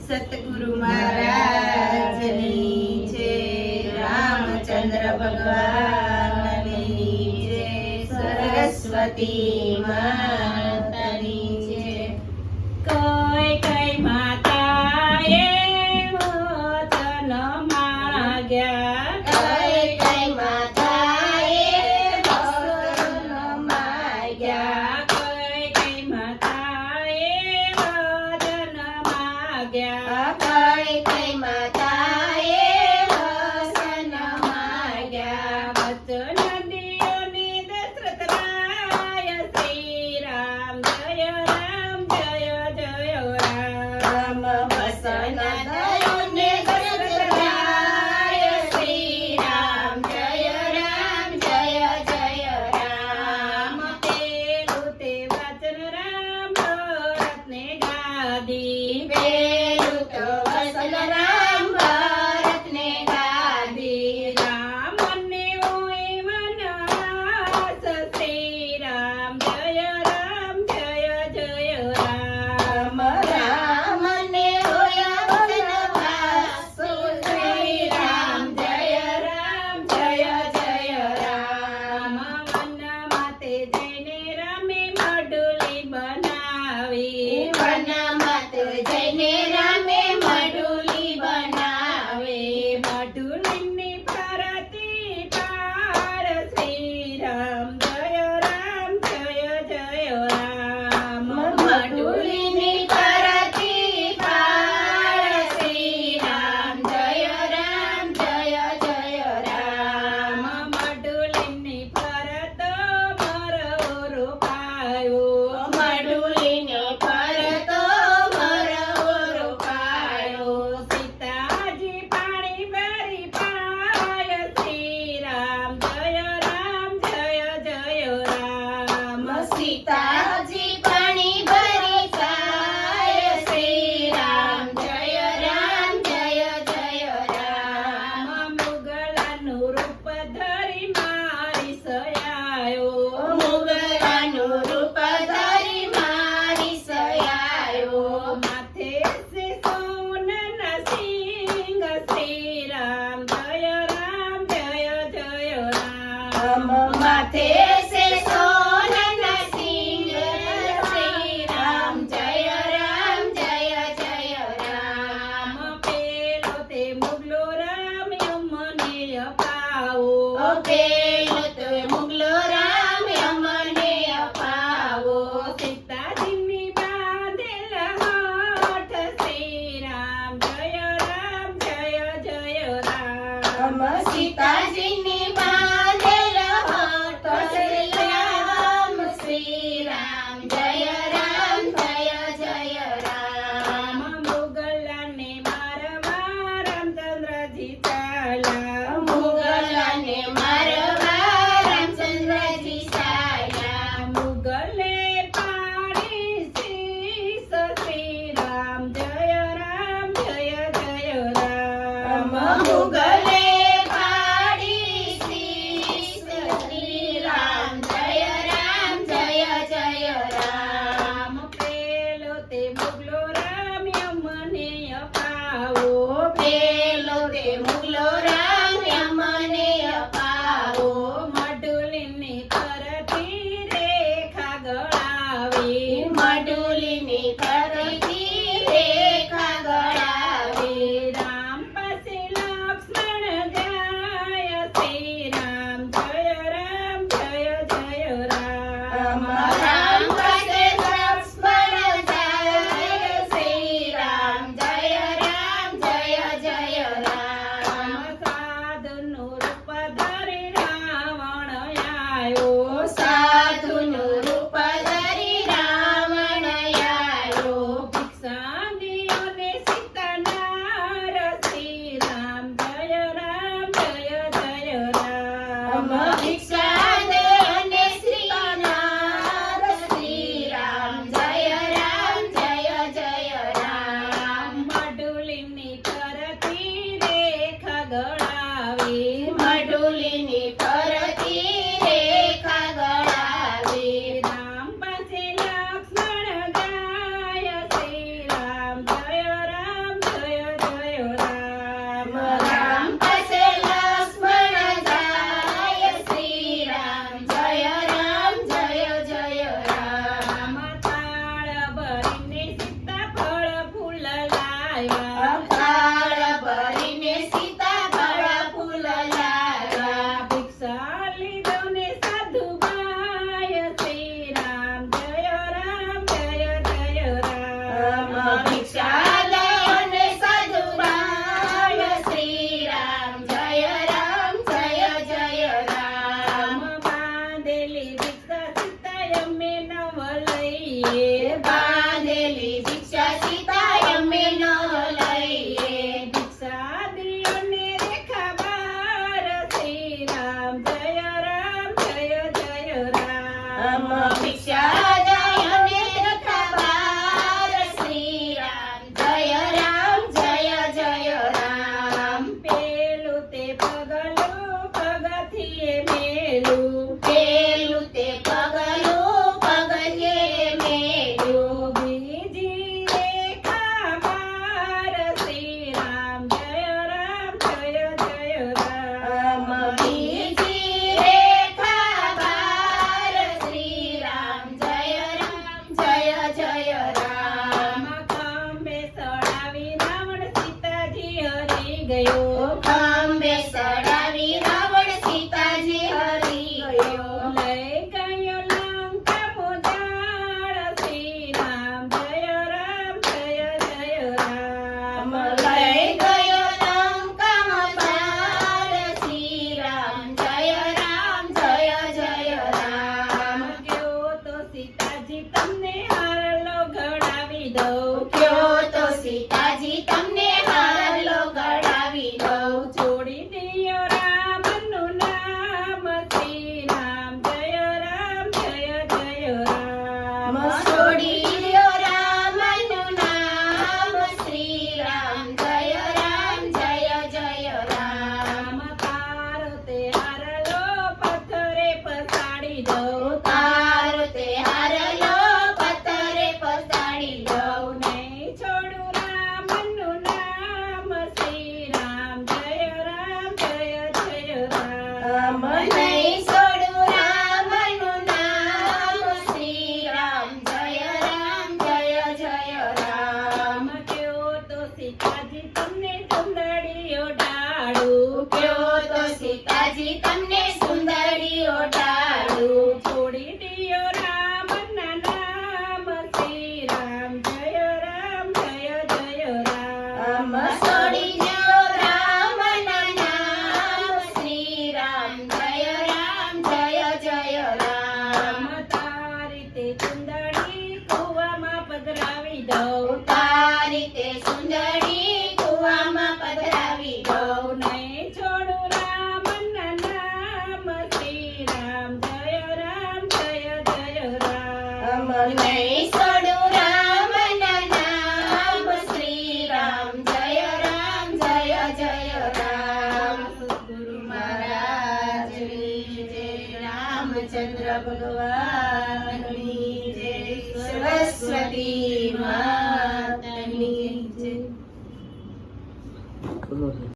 સતગુરુ મહારાજની જય, રામચંદ્ર ભગવાનની જય, સરસ્વતી માતાની જય. કઈ કઈ માતાએ વચન માગ્યા, કઈ કઈ માતાએ વચન માગ્યા, કઈ કઈ માતાએ વચન માગ્યા. કઈ કઈ માતાએ વચન માગ્યા. વચન દિયોની દશરથ રાય, શ્રી રામ જય રામ જય જય રામ. વસન દયોને દશરથ રાય, શ્રી રામ જય રામ જય જય રામ. તેલું તે વચન રામ ભરતને ગાદી, પેલું તો વસન રામ ભરતને ગાદી. રામને હોય વનવાસ, શ્રી રામ જય રામ જય જય રામ. રામને હોયા વનવાસ, શ્રી રામ જય રામ જય જય રામ. વનમાં તે જઈને રામે મઢુલી બનાવી, વનમાં તો જઈને ગયો ખંભે સડાવી રાવણ સીતાજી હરી ગયો લઈ ગયો લંકા મોજાળ શ્રી રામ જય રામ જય જય રામ લઈ ગયો લંકામાં પાર શ્રી રામ જય રામ જય જય રામ ગયો તો સીતાજી તમને હારલો ઘડાવી દઉં કયો તો સીતાજી તમને હારલો ગળાવી દઉં છોડી દિયો રામનું નામ શ્રી રામ જય રામ જય જય રામ છોડી લ્યો રામનું નામ શ્રી રામ જય રામ જય જય રામ તારો તે હારલો પથ્થરે પસાડી દઉં તારો તે હારલો પથ્થરે પસાડી દઉં નહીં છોડું રામનું નામ શ્રી રામ જય રામ જય જય રામ નહીં છોડું રામનું નામ શ્રી રામ જય રામ જય જય રામ કયો તો સીતાજી તમને સુંદરીઓ ડાળું કયો તો સીતાજી તમને સુંદરીઓ ડાળું છોડી દિયો રામના નામ શ્રી રામ જય રામ જય જય રામ છોડી દ્યો રામના નામ શ્રી રામ જય રામ જય જય રામ તારી તે સુંદરી કુવામાં પધરાવી દઉં તારી તે સુંદરી કુવામાં પધરાવી દઉં નહીં છોડું રામના નામ શ્રી રામ જય રામ જય જય રામ નહીં છોડું રામના નામ શ્રી રામ જય રામ જય જય રામ સદગુરુ મહારાજની જય રામચંદ્ર ભગવાનની જય સરસ્વતી માતાની જય